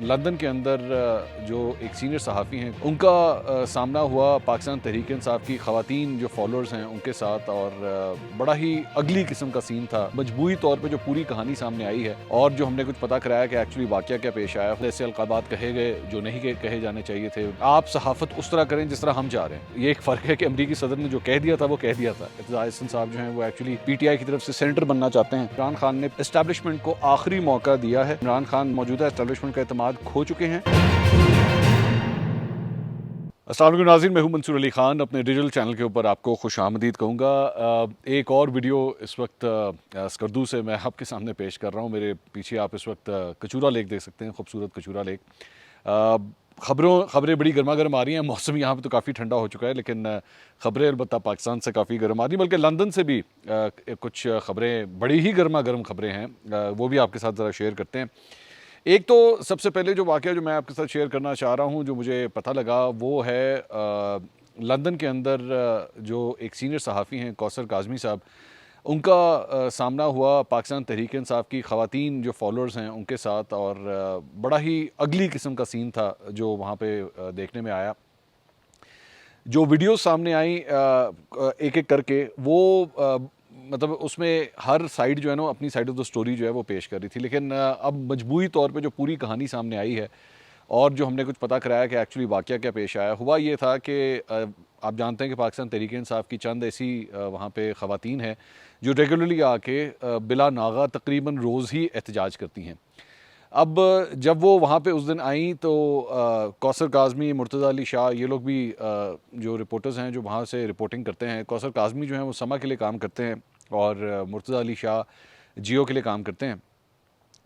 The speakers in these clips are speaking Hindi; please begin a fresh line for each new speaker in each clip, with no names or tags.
लंदन के अंदर जो एक सीनियर सहाफ़ी हैं उनका सामना हुआ पाकिस्तान तहरीक इंसाफ की ख़वातीन जो फॉलोअर्स हैं उनके साथ, और बड़ा ही अगली किस्म का सीन था। मजबूरी तौर पे जो पूरी कहानी सामने आई है और जो हमने कुछ पता कराया कि एक्चुअली वाक़या क्या पेश आया, ऐसे अलक़ाबात कहे गए जो नहीं कहे जाने चाहिए थे। आप सहाफ़त उस तरह करें जिस तरह हम चाह रहे हैं। ये एक फ़र्क है कि अमरीकी सदर ने जो कह दिया था वो कह दिया था। इक़्तिदार हसन साहब जो हैं वो एक्चुअली PTI की तरफ से सेनेटर बनना चाहते हैं। इमरान खान ने एस्टैब्लिशमेंट को आखिरी मौका दिया है। इमरान खान मौजूदा एस्टैब्लिशमेंट का एतमाद खो चुके हैं। अस्सलाम वालेकुम नाज़रीन, मैं हूं मंसूर अली ख़ान। अपने डिजिटल चैनल के ऊपर आपको खुशामदीद कहूँगा। एक और वीडियो इस वक्त स्कर्दू से मैं आपके सामने पेश कर रहा हूं। मेरे पीछे आप इस वक्त कचूरा लेक देख सकते हैं, खूबसूरत कचूरा लेक। खबरें बड़ी गर्मा गर्म आ रही हैं। मौसम यहाँ पे तो काफ़ी ठंडा हो चुका है, लेकिन ख़बरें अलबत्ता पाकिस्तान से काफ़ी गर्म आ रही, बल्कि लंदन से भी कुछ ख़बरें बड़ी ही गर्मा गर्म ख़बरें हैं, वो भी आपके साथ ज़रा शेयर करते हैं। एक तो सबसे पहले जो वाक़या जो मैं आपके साथ शेयर करना चाह रहा हूँ, जो मुझे पता लगा, वो है लंदन के अंदर जो एक सीनियर सहाफ़ी हैं कौसर काज़मी साहब, उनका सामना हुआ पाकिस्तान तहरीक इंसाफ की ख़वातीन जो फॉलोअर्स हैं उनके साथ, और बड़ा ही अगली किस्म का सीन था जो वहाँ पे देखने में आया। जो वीडियोस सामने आई एक एक करके, वो मतलब उसमें हर साइड जो है ना अपनी साइड ऑफ द स्टोरी जो है वो पेश कर रही थी, लेकिन अब मजबूरी तौर पे जो पूरी कहानी सामने आई है और जो हमने कुछ पता कराया कि एक्चुअली वाक़या क्या पेश आया, हुआ ये था कि आप जानते हैं कि पाकिस्तान तहरीक इंसाफ की चंद ऐसी वहाँ पे ख़वातीन हैं जो रेगुलरली आके बिला नागा तकरीबन रोज़ ही एहतजाज करती हैं। अब जब वो वहाँ पे उस दिन आई तो कौसर काज़मी, मुर्तज़ा अली शाह, ये लोग भी जो रिपोर्टर्स हैं जो वहाँ से रिपोर्टिंग करते हैं। कौसर काज़मी जो हैं वो समा के लिए काम करते हैं और मुर्तज़ा अली शाह जियो के लिए काम करते हैं।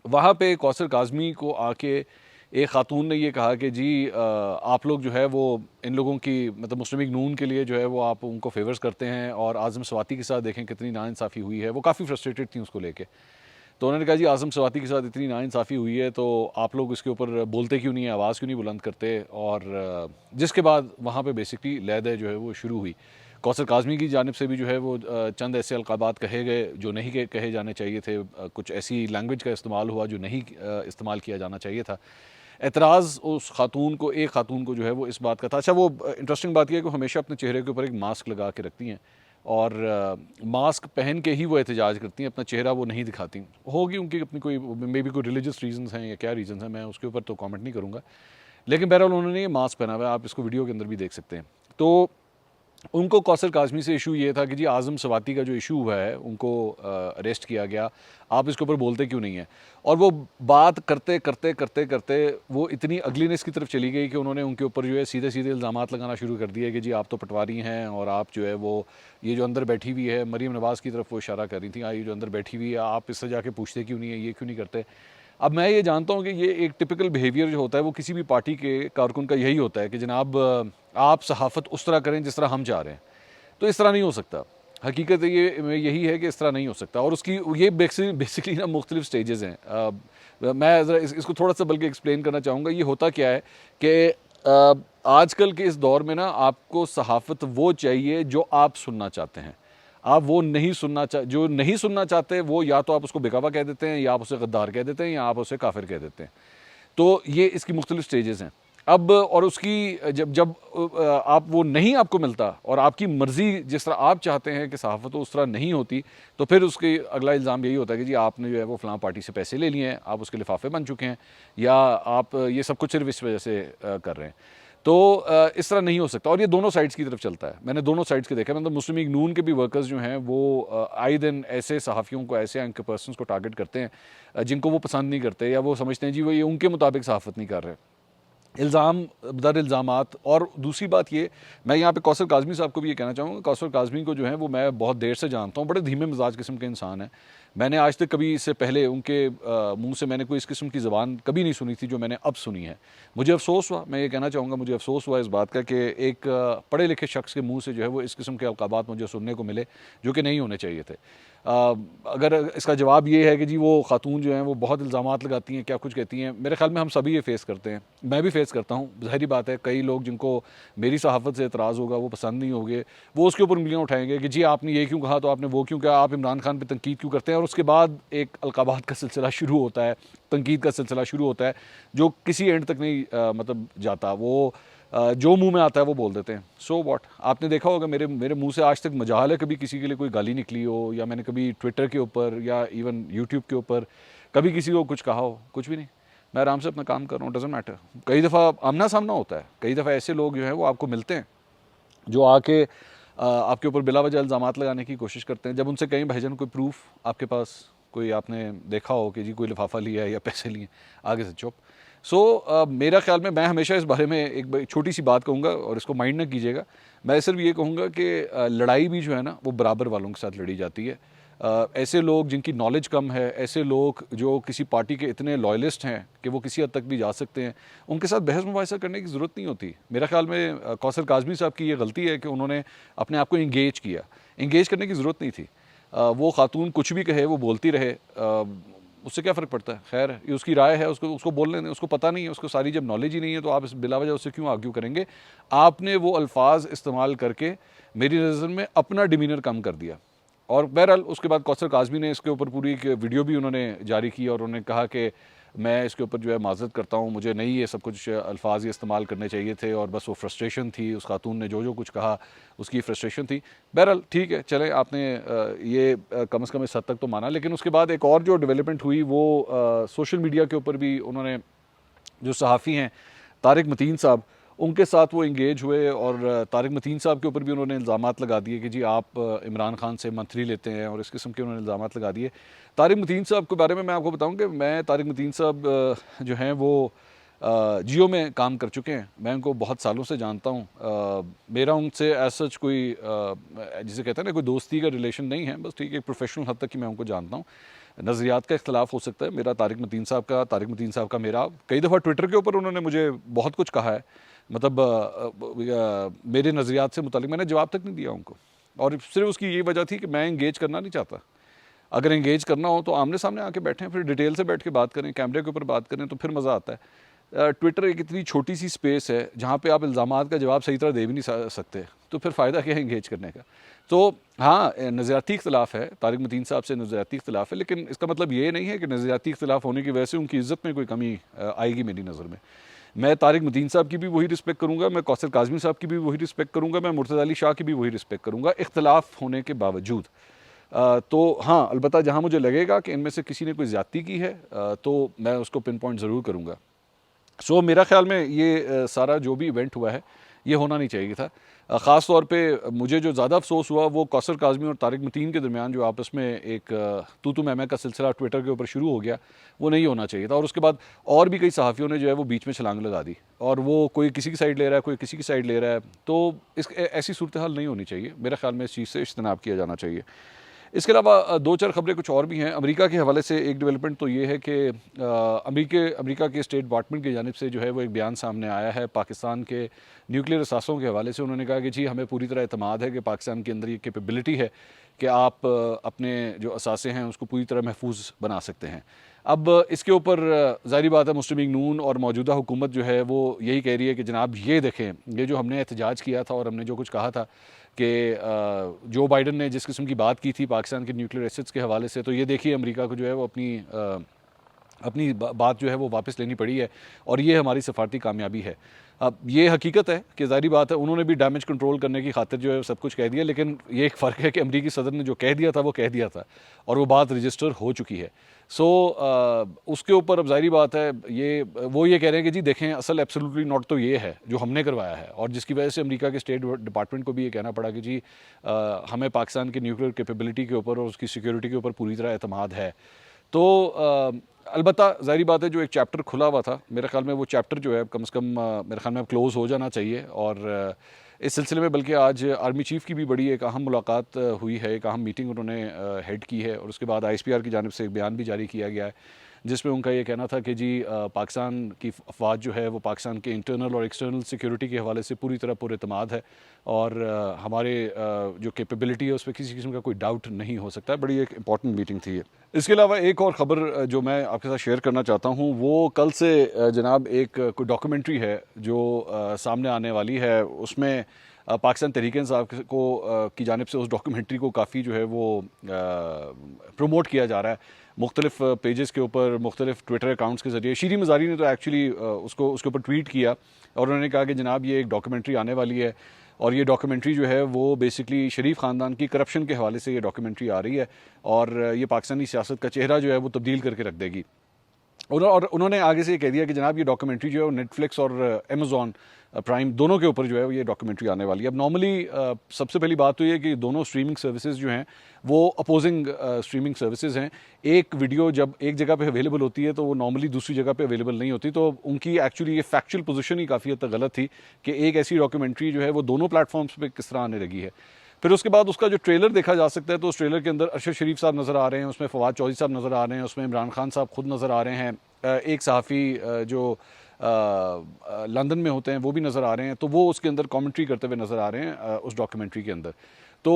वहाँ पे कौसर काज़मी को आके एक ख़ातून ने ये कहा कि जी आप लोग जो है वो इन लोगों की मतलब मुस्लिम लीग नून के लिए जो है वो आप उनको फेवर्स करते हैं, और आज़म स्वाति के साथ देखें कितनी नाइंसाफ़ी हुई है। वो काफ़ी फ्रस्ट्रेटेड थी उसको लेके। तो उन्होंने कहा जी आज़म स्वाति के साथ इतनी नाइंसाफ़ी हुई है तो आप लोग इसके ऊपर बोलते क्यों नहीं है, आवाज़ क्यों नहीं बुलंद करते। और जिसके बाद वहाँ पे बेसिकली लहदे जो है वो शुरू हुई। कौसर काज़मी की जानिब से भी जो है वो चंद ऐसे अलक़ाबात कहे गए जो नहीं कहे जाने चाहिए थे। कुछ ऐसी लैंग्वेज का इस्तेमाल हुआ जो नहीं इस्तेमाल किया जाना चाहिए था। एतराज़ उस खातून को, एक खातून को जो है वो इस बात का था। अच्छा, वो इंटरेस्टिंग बात यह है कि वो हमेशा अपने चेहरे के ऊपर एक मास्क लगा के रखती हैं और मास्क पहन के ही वो एहतजाज करती हैं, अपना चेहरा वो नहीं दिखाती। होगी उनकी अपनी कोई मे बी कोई रिलीजियस रीजंस हैं या क्या रीजंस हैं, मैं उसके ऊपर तो कमेंट नहीं करूँगा। लेकिन बहरहाल उन्होंने ये मास्क पहना हुआ है, आप इसको वीडियो के अंदर भी देख सकते हैं। तो उनको कौसर काज़मी से इशू ये था कि जी आज़म स्वाति का जो इशू हुआ है, उनको अरेस्ट किया गया, आप इसके ऊपर बोलते क्यों नहीं हैं। और वो बात करते करते करते करते वो इतनी अगलीनेस की तरफ चली गई कि उन्होंने उनके ऊपर जो है सीधे सीधे इल्ज़ामात लगाना शुरू कर दिए कि जी आप तो पटवारी हैं, और आप जो है वो ये जो अंदर बैठी हुई है, मरीम नवाज़ की तरफ वो इशारा कर रही थी, ये जो अंदर बैठी हुई है आप इससे जाके पूछते क्यों नहीं है, ये क्यों नहीं करते। अब मैं ये जानता हूँ कि ये एक टिपिकल बिहेवियर जो होता है वो किसी भी पार्टी के कारकुन का यही होता है कि जनाब आप सहाफ़त उस तरह करें जिस तरह हम चाह रहे हैं। तो इस तरह नहीं हो सकता। हकीकत ये यही है कि इस तरह नहीं हो सकता, और उसकी ये बेसिकली ना मुख्तलिफ स्टेजेस हैं। मैं ज़रा इसको थोड़ा सा बल्कि एक्सप्लेन करना चाहूँगा। ये होता क्या है कि आजकल के इस दौर में ना आपको सहाफ़त वो चाहिए जो आप सुनना चाहते हैं। आप वो नहीं सुनना जो नहीं सुनना चाहते वो या तो आप उसको बेकावा कह देते हैं, या आप उसे गद्दार कह देते हैं, या आप उसे काफिर कह देते हैं। तो ये इसकी मुख्तलिफ स्टेजेस हैं। अब और उसकी जब जब आप वो नहीं आपको मिलता और आपकी मर्ज़ी जिस तरह आप चाहते हैं कि सहाफ़त उस तरह नहीं होती, तो फिर उसके अगला इल्ज़ाम यही होता है कि जी आपने जो है वो फ़लाँ पार्टी से पैसे ले लिए हैं, आप उसके लिफाफे बन चुके हैं, या आप ये सब कुछ सिर्फ इस वजह से कर रहे हैं। तो इस तरह नहीं हो सकता, और ये दोनों साइड्स की तरफ चलता है। मैंने दोनों साइड्स के देखा। मतलब मुस्लिम लीग नून के भी वर्कर्स जो हैं वो आए दिन ऐसे सहाफ़ियों को, ऐसे एंकर पर्सन्स को टारगेट करते हैं जिनको वो पसंद नहीं करते, या वो समझते हैं जी वो ये उनके मुताबिक सहाफ़त नहीं कर रहे। इल्ज़ाम दर इल्ज़ामात। और दूसरी बात ये, मैं यहाँ पे कौसर काज़मी साहब को भी ये कहना चाहूँगा, कौसर काज़मी को जो है वो मैं बहुत देर से जानता हूँ, बड़े धीमे मिजाज किस्म के इंसान हैं। मैंने आज तक कभी इससे पहले उनके मुंह से मैंने कोई इस किस्म की ज़बान कभी नहीं सुनी थी जो मैंने अब सुनी है। मुझे अफसोस हुआ, मैं ये कहना चाहूँगा, मुझे अफसोस हुआ इस बात का कि एक पढ़े लिखे शख्स के मुँह से जो है वो इस किस्म के अलक़ाबात मुझे सुनने को मिले जो कि नहीं होने चाहिए थे। अगर इसका जवाब ये है कि जी वो खातून जो हैं वो बहुत इल्ज़ामात लगाती हैं, क्या कुछ कहती हैं, मेरे ख्याल में हम सभी ये फ़ेस करते हैं, मैं भी फ़ेस करता हूँ। ज़ाहिर बात है कई लोग जिनको मेरी सहाफ़त से एतराज़ होगा, वो पसंद नहीं होंगे, वो उसके ऊपर उंगलियाँ उठाएंगे कि जी आपने ये क्यों कहा, तो आपने वो क्यों कहा, आप इमरान खान पर तनकीद क्यों करते हैं। और उसके बाद एक अलक़ाबात का सिलसिला शुरू होता है, तनकीद का सिलसिला शुरू होता है, जो किसी एंड तक नहीं मतलब जाता। वो जो मुंह में आता है वो बोल देते हैं। सो व्हाट, आपने देखा होगा मेरे मेरे मुंह से आज तक मजाल है कभी किसी के लिए कोई गाली निकली हो, या मैंने कभी ट्विटर के ऊपर या इवन यूट्यूब के ऊपर कभी किसी को कुछ कहा हो, कुछ भी नहीं। मैं आराम से अपना काम कर रहा हूँ, डजेंट मैटर। कई दफ़ा आमना सामना होता है, कई दफ़ा ऐसे लोग जो हैं वो आपको मिलते हैं जो आके आपके ऊपर बिला वजह इल्ज़ामात लगाने की कोशिश करते हैं। जब उनसे कहीं भाईजान कोई प्रूफ आपके पास, कोई आपने देखा हो कि जी कोई लिफाफा लिया है या पैसे लिए, आगे से चुप। मेरा ख्याल में मैं हमेशा इस बारे में एक छोटी सी बात कहूँगा और इसको माइंड ना कीजिएगा। मैं सिर्फ ये कहूँगा कि लड़ाई भी जो है ना वो बराबर वालों के साथ लड़ी जाती है। ऐसे लोग जिनकी नॉलेज कम है, ऐसे लोग जो किसी पार्टी के इतने लॉयलिस्ट हैं कि वो किसी हद तक भी जा सकते हैं, उनके साथ बहस मुबाहिसा करने की ज़रूरत नहीं होती। मेरा ख्याल में कौसर काज़मी साहब की ये गलती है कि उन्होंने अपने आप को इंगेज किया। इंगेज करने की ज़रूरत नहीं थी। वो खातून कुछ भी कहे, वो बोलती रहे, उससे क्या फ़र्क पड़ता है। खैर ये उसकी राय है, उसको उसको बोलने दें, उसको पता नहीं है, उसको सारी जब नॉलेज ही नहीं है तो आप इस बिला वजह उससे क्यों आर्ग्यू करेंगे। आपने वो अल्फाज इस्तेमाल करके मेरी नज़र में अपना डिमीनर कम कर दिया। और बहरहाल उसके बाद कौसर काज़मी ने इसके ऊपर पूरी एक वीडियो भी उन्होंने जारी की और उन्होंने कहा कि मैं इसके ऊपर जो है माज़रत करता हूँ, मुझे नहीं ये सब कुछ अल्फाज ही इस्तेमाल करने चाहिए थे, और बस वो फ्रस्ट्रेशन थी, उस खातून ने जो जो कुछ कहा उसकी फ्रस्ट्रेशन थी। बहरहाल ठीक है, चलें, आपने ये कम से कम इस हद तक तो माना। लेकिन उसके बाद एक और जो डेवलपमेंट हुई वो सोशल मीडिया के ऊपर भी उन्होंने, जो सहाफ़ी हैं तारिक मतीन साहब, उनके साथ वो इंगेज हुए और तारिक मतीन साहब के ऊपर भी उन्होंने इल्ज़ामात लगा दिए कि जी आप इमरान खान से मंथली लेते हैं, और इस किस्म के उन्होंने इल्ज़ामात लगा दिए। तारिक मतीन साहब के बारे में मैं आपको बताऊं कि मैं तारिक मतीन साहब जो हैं वो जियो में काम कर चुके हैं, मैं उनको बहुत सालों से जानता हूँ। मेरा उनसे एज सच कोई जिसे कहते हैं ना कोई दोस्ती का रिलेशन नहीं है, बस ठीक है, एक प्रोफेशनल हद तक ही मैं उनको जानता हूँ। नज़रियात का इख्तलाफ हो सकता है मेरा तारिक मतीन साहब का मेरा। कई दफ़ा ट्विटर के ऊपर उन्होंने मुझे बहुत कुछ कहा है, मतलब मेरे नज़रियात से मुतालिक, मैंने जवाब तक नहीं दिया उनको, और सिर्फ उसकी ये वजह थी कि मैं इंगेज करना नहीं चाहता। अगर इंगेज करना हो तो आमने सामने आके बैठें, फिर डिटेल से बैठ के बात करें, कैमरे के ऊपर बात करें, तो फिर मज़ा आता है। ट्विटर एक इतनी छोटी सी स्पेस है जहाँ पे आप इल्ज़ामात का जवाब सही तरह दे भी नहीं सकते, तो फिर फ़ायदा क्या है इंगेज करने का। तो हाँ, नज़रियाती इख्तलाफ है, तारिक मतीन साहब से नज़रियाती इख्तलाफ है, लेकिन इसका मतलब ये नहीं है कि नज़रियाती इख्तलाफ होने की वजह से उनकी इज़्ज़त में कोई कमी आएगी मेरी नज़र में। मैं तारिक मतीन साहब की भी वही रिस्पेक्ट करूँगा, मैं कौसर काज़मी साहब की भी वही रिस्पेक्ट करूँगा, मैं मुर्तज़ा अली शाह की भी वही रिस्पेक्ट करूँगा, इख्तलाफ होने के बावजूद। तो हाँ, अलबत्ता जहाँ मुझे लगेगा कि इनमें से किसी ने कोई ज़्यादती की है, तो मैं उसको पिन पॉइंट ज़रूर करूँगा। मेरा ख़्याल में ये सारा जो भी इवेंट हुआ है ये होना नहीं चाहिए था। ख़ास तौर पे मुझे जो ज़्यादा अफसोस हुआ वो कौसर काज़मी और तारिक मतीन के दरमियान जो आपस में एक तू मैं का सिलसिला ट्विटर के ऊपर शुरू हो गया, वो नहीं होना चाहिए था। और उसके बाद और भी कई सहाफ़ियों ने जो है वो बीच में छलांग लगा दी, और वो कोई किसी की साइड ले रहा है, कोई किसी की साइड ले रहा है, तो ऐसी सूरत हाल नहीं होनी चाहिए। मेरे ख़्याल में इस चीज़ से इज्तनाब किया जाना चाहिए। इसके अलावा दो चार ख़बरें कुछ और भी हैं। अमेरिका के हवाले से एक डेवलपमेंट तो ये है कि अमेरिका के स्टेट डिपार्टमेंट की जानिब से जो है वो एक बयान सामने आया है पाकिस्तान के न्यूक्लियर असासों के हवाले से। उन्होंने कहा कि जी हमें पूरी तरह एतमाद है कि पाकिस्तान के अंदर ये कैपेबिलिटी है कि आप अपने जो असासे हैं उसको पूरी तरह महफूज बना सकते हैं। अब इसके ऊपर ज़ाहिर बात है मुस्लिम लीग नून और मौजूदा हुकूमत जो है वो यही कह रही है कि जनाब ये देखें, ये जो हमने एहतजाज किया था और हमने जो कुछ कहा था कि जो बाइडन ने जिस किस्म की बात की थी पाकिस्तान के न्यूक्लियर एसेट्स के हवाले से, तो ये देखिए अमेरिका को जो है वो अपनी बात जो है वो वापस लेनी पड़ी है, और ये हमारी सफारती कामयाबी है। अब ये हकीकत है कि ज़ाहिर बात है उन्होंने भी डैमेज कंट्रोल करने की खातिर जो है सब कुछ कह दिया, लेकिन ये एक फ़र्क है कि अमरीकी सदर ने जो कह दिया था वो कह दिया था और वो बात रजिस्टर हो चुकी है। उसके ऊपर अब ज़ाहिर बात है ये कह रहे हैं कि जी देखें असल एब्सोल्युटली नॉट तो ये है जो हमने करवाया है, और जिसकी वजह से अमेरिका के स्टेट डिपार्टमेंट को भी ये कहना पड़ा कि जी हमें पाकिस्तान की न्यूक्लियर कैपेबिलिटी के ऊपर और उसकी सिक्योरिटी के ऊपर पूरी तरह एतमाद है। तो अलबत्ता ज़ाहिर बात है जो एक चैप्टर खुला हुआ था, मेरे ख़्याल में वो चैप्टर जो है कम से कम मेरे ख़्याल में अब क्लोज़ हो जाना चाहिए। और इस सिलसिले में बल्कि आज आर्मी चीफ़ की भी बड़ी एक अहम मुलाकात हुई है, एक अहम मीटिंग उन्होंने हेड की है, और उसके बाद ISPR की जानिब से एक बयान भी जारी किया गया है जिसमें उनका ये कहना था कि जी पाकिस्तान की अफवाज जो है वो पाकिस्तान के इंटरनल और एक्सटर्नल सिक्योरिटी के हवाले से पूरी तरह पुरएतमाद है और हमारे जो कैपेबिलिटी है उस पर किसी किस्म का कोई डाउट नहीं हो सकता। बड़ी एक इंपॉर्टेंट मीटिंग थी ये। इसके अलावा एक और ख़बर जो मैं आपके साथ शेयर करना चाहता हूँ वो कल से जनाब एक कोई डॉक्यूमेंट्री है जो सामने आने वाली है। उसमें पाकिस्तान तहरीक इंसाफ को की जानिब से उस डॉक्यूमेंट्री को काफ़ी जो है वो प्रमोट किया जा रहा है मुख्तलिफ पेजेस के ऊपर, मुख्तलिफ ट्विटर अकाउंट्स के ज़रिए। शीरी मज़ारी ने तो एक्चुअली उसके ऊपर ट्वीट किया और उन्होंने कहा कि जनाब ये एक डॉक्यूमेंट्री आने वाली है और ये डॉक्यूमेंट्री जो है वो बेसिकली शरीफ ख़ानदान की करप्शन के हवाले से ये डॉक्यूमेंट्री आ रही है और ये पाकिस्तानी सियासत का चेहरा जो है वो तब्दील करके रख देगी। और उन्होंने आगे से ये कह दिया कि जनाब ये डॉक्यूमेंट्री जो है वो नेटफ्लिक्स और अमेज़ॉन प्राइम दोनों के ऊपर जो है ये डॉक्यूमेंट्री आने वाली है। अब नॉर्मली सबसे पहली बात तो ये कि दोनों स्ट्रीमिंग सर्विसेज जो हैं वो अपोजिंग स्ट्रीमिंग सर्विसेज हैं। एक वीडियो जब एक जगह पे अवेलेबल होती है तो वो नॉर्मली दूसरी जगह पे अवेलेबल नहीं होती, तो उनकी एक्चुअली ये फैक्चुअल पोजीशन ही काफ़ी हद तक गलत थी कि एक ऐसी डॉक्यूमेंट्री जो है वो दोनों प्लेटफॉर्म्स पे किस तरह आने लगी है। फिर उसके बाद उसका जो ट्रेलर देखा जा सकता है तो उस ट्रेलर के अंदर अरशद शरीफ साहब नज़र आ रहे हैं, उसमें फवाद चौधरी साहब नज़र आ रहे हैं, उसमें इमरान खान साहब खुद नज़र आ रहे हैं, एक सहाफ़ी जो लंदन में होते हैं वो भी नज़र आ रहे हैं, तो वो उसके अंदर कमेंट्री करते हुए नज़र आ रहे हैं उस डॉक्यूमेंट्री के अंदर। तो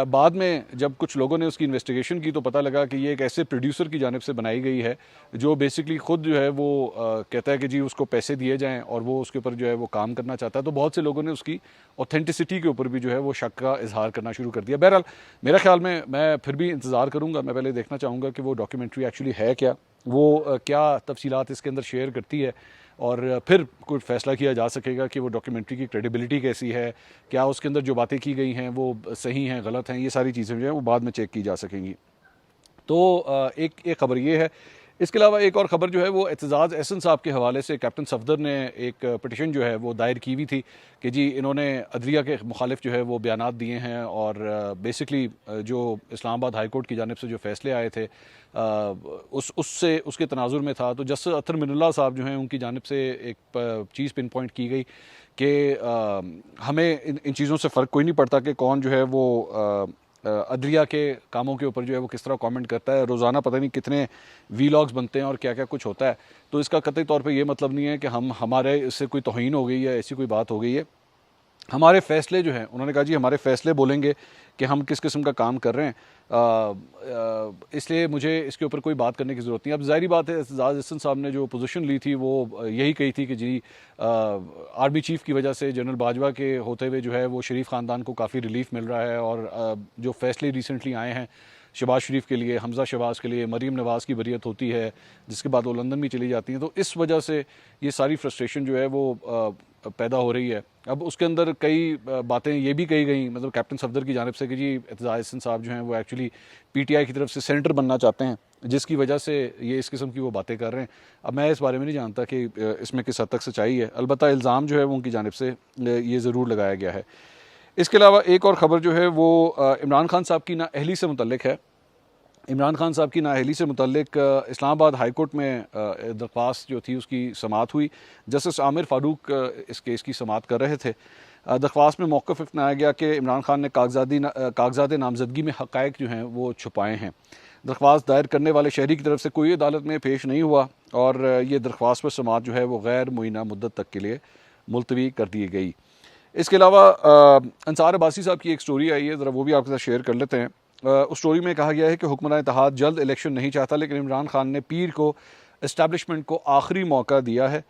बाद में जब कुछ लोगों ने उसकी इन्वेस्टिगेशन की तो पता लगा कि ये एक ऐसे प्रोड्यूसर की जानिब से बनाई गई है जो बेसिकली ख़ुद जो है वो कहता है कि जी उसको पैसे दिए जाएं और वो उसके ऊपर जो है वो काम करना चाहता है। तो बहुत से लोगों ने उसकी ऑथेंटिसिटी के ऊपर भी जो है वो शक का इजहार करना शुरू कर दिया। बहरहाल मेरा ख्याल में मैं फिर भी इंतज़ार करूँगा, मैं पहले देखना चाहूँगा कि वो डॉक्यूमेंट्री एक्चुअली है क्या, वो क्या तफसीलात इसके अंदर शेयर करती है और फिर कुछ फ़ैसला किया जा सकेगा कि वो डॉक्यूमेंट्री की क्रेडिबिलिटी कैसी है, क्या उसके अंदर जो बातें की गई हैं वो सही हैं गलत हैं, ये सारी चीज़ें जो हैं वो बाद में चेक की जा सकेंगी। तो एक ख़बर ये है। इसके अलावा एक और ख़बर जो है वो एतजाज़ एहसन साहब के हवाले से कैप्टन सफदर ने एक पिटिशन जो है वो दायर की हुई थी कि जी इन्होंने अदलिया के मुखालिफ जो है वो बयानात दिए हैं और बेसिकली जो इस्लामाबाद हाई कोर्ट की जानिब से जो फ़ैसले आए थे उससे उसके तनाजुर में था। तो जस्टिस अतर मिनुल्लाह साहब जो हैं उनकी जानिब से एक चीज़ पिन पॉइंट की गई कि हमें इन चीज़ों से फ़र्क कोई नहीं पड़ता कि कौन जो है वो अदलिया के कामों के ऊपर जो है वो किस तरह कमेंट करता है। रोज़ाना पता नहीं कितने वीलॉग्स बनते हैं और क्या क्या कुछ होता है, तो इसका कतई तौर पे ये मतलब नहीं है कि हमारे इससे कोई तौहीन हो गई है, ऐसी कोई बात हो गई है। हमारे फ़ैसले जो हैं, उन्होंने कहा जी हमारे फ़ैसले बोलेंगे कि हम किस किस्म का काम कर रहे हैं, इसलिए मुझे इसके ऊपर कोई बात करने की ज़रूरत नहीं। अब ज़ाहिर बात है एतजाज़ एहसन साहब ने जो पोजीशन ली थी वो यही कही थी कि जी आर्मी चीफ़ की वजह से जनरल बाजवा के होते हुए जो है वो शरीफ ख़ानदान को काफ़ी रिलीफ मिल रहा है और जो फ़ैसले रिसेंटली आए हैं शहबाज शरीफ के लिए, हमज़ा शहबाज के लिए, मरीम नवाज़ की बरियत होती है जिसके बाद वो लंदन भी चली जाती हैं, तो इस वजह से ये सारी फ्रस्ट्रेशन जो है वो पैदा हो रही है। अब उसके अंदर कई बातें ये भी कही गई, मतलब कैप्टन सफदर की जानिब से कि जी एतजाज़ एहसन साहब जो हैं वो एक्चुअली PTI की तरफ से सेनेटर बनना चाहते हैं जिसकी वजह से ये इस किस्म की वो बातें कर रहे हैं। अब मैं इस बारे में नहीं जानता कि इसमें किस हद तक सच्चाई है, अलबत्ता इल्ज़ाम जो है वो उनकी जानिब से ये ज़रूर लगाया गया है। इसके अलावा एक और ख़बर जो है वो इमरान खान साहब की नाअहली से मुतल्लिक है। इमरान खान साहब की नाअहली से मुतल्लिक इस्लामाबाद हाई कोर्ट में दरख्वास्त जो थी उसकी समाअत हुई। जस्टिस आमिर फ़ारूक इस केस की समाअत कर रहे थे। दरख्वास्त में मौक़िफ़ अपनाया गया कि इमरान खान ने कागज़ात नामज़दगी में हक़ाइक़ जो हैं वो छुपाए हैं। दरख्वास्त दायर करने वाले शहरी की तरफ से कोई अदालत में पेश नहीं हुआ और ये दरख्वास्त पर समाअत जो है वो गैर मुअय्यना मुद्दत तक के लिए मुलतवी कर दी गई। इसके अलावा अंसार अब्बासी साहब की एक स्टोरी आई है, ज़रा वो भी आपके साथ शेयर कर लेते हैं। उस स्टोरी में कहा गया है कि हुक्मरान इत्तेहाद जल्द इलेक्शन नहीं चाहता, लेकिन इमरान खान ने पीर को इस्टेब्लिशमेंट को आखिरी मौका दिया है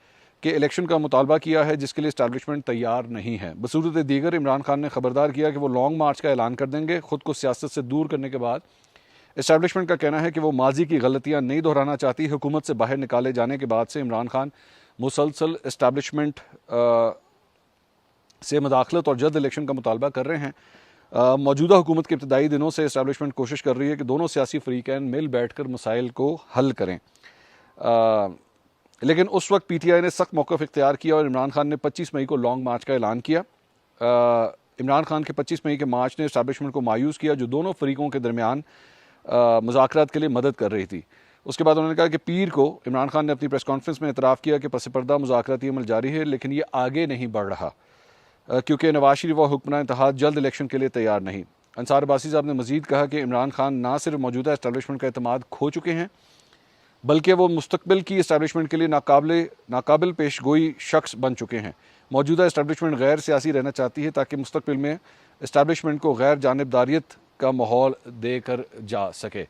कि इलेक्शन का मुतालबा किया है जिसके लिए इस्टेब्लिशमेंट तैयार नहीं है। बसूरत दीगर इमरान खान ने खबरदार किया कि वो लॉन्ग मार्च का ऐलान कर देंगे। ख़ुद को सियासत से दूर करने के बाद इस्टेब्लिशमेंट का कहना है कि वो माजी की गलतियाँ नहीं दोहराना चाहती। हुकूमत से बाहर निकाले जाने के बाद से इमरान खान मुसलसल इस्टेब्लिशमेंट से मदाखलत और जल्द इलेक्शन का मुतालबा कर रहे हैं। मौजूदा हुकूमत के इब्तदाई दिनों से इस्टेब्लिशमेंट कोशिश कर रही है कि दोनों सियासी फ़रीक़ैन मिल बैठ कर मसाइल को हल करें, लेकिन उस वक्त PTI ने सख्त मौक़िफ़ इख्तियार किया और इमरान खान ने 25 मई को लॉन्ग मार्च का ऐलान किया। इमरान खान के 25 मई के मार्च ने इस्टेब्लिशमेंट को मायूस किया जो दोनों फ़रीक़ों के दरमियान मुज़ाकरात के लिए मदद कर रही थी। उसके बाद उन्होंने कहा कि पीर को इमरान खान ने अपनी प्रेस कॉन्फ्रेंस में एतराफ़ किया कि पस पर्दा मुज़ाकराती अमल जारी है, लेकिन ये आगे नहीं बढ़ रहा क्योंकि नवाज शरीफ व हुक्मरान इत्तेहाद जल्द इलेक्शन के लिए तैयार नहीं। अंसार अब्बासी साहब ने मज़ीद कहा कि इमरान खान ना सिर्फ मौजूदा इस्टेब्लिशमेंट का एतमाद खो चुके हैं बल्कि वो मुस्तकबिल की इस्टेब्लिशमेंट के लिए नाकाबिल पेशगोई शख्स बन चुके हैं। मौजूदा इस्टेब्लिशमेंट गैर सियासी रहना चाहती है ताकि मुस्तकबिल में इस्टेब्लिशमेंट को गैर जानिबदारियत का माहौल देकर जा सके।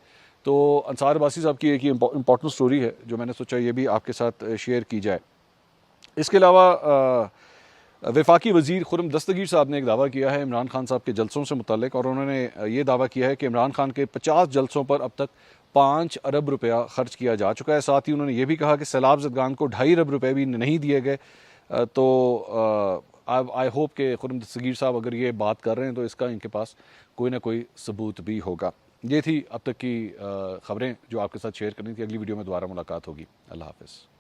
तो अंसार अब्बासी साहब की एक इम्पॉर्टेंट स्टोरी है जो मैंने सोचा ये भी आपके साथ शेयर की जाए। इसके अलावा वफाकी वज़ीर खुर्रम दस्तगीर साहब ने एक दावा किया है इमरान खान साहब के जलसों से मुतल्लिक, और उन्होंने ये दावा किया है कि इमरान खान के 50 जलसों पर अब तक 5 अरब रुपया खर्च किया जा चुका है। साथ ही उन्होंने ये भी कहा कि सैलाब ज़दगान को 2.5 अरब रुपये भी नहीं दिए गए। तो आई होप कि खुर्रम दस्तगीर साहब अगर ये बात कर रहे हैं तो इसका इनके पास कोई ना कोई सबूत भी होगा। ये थी अब तक की खबरें जो आपके साथ शेयर करनी थी। अगली वीडियो में दोबारा मुलाकात होगी। अल्लाह हाफ़िज़।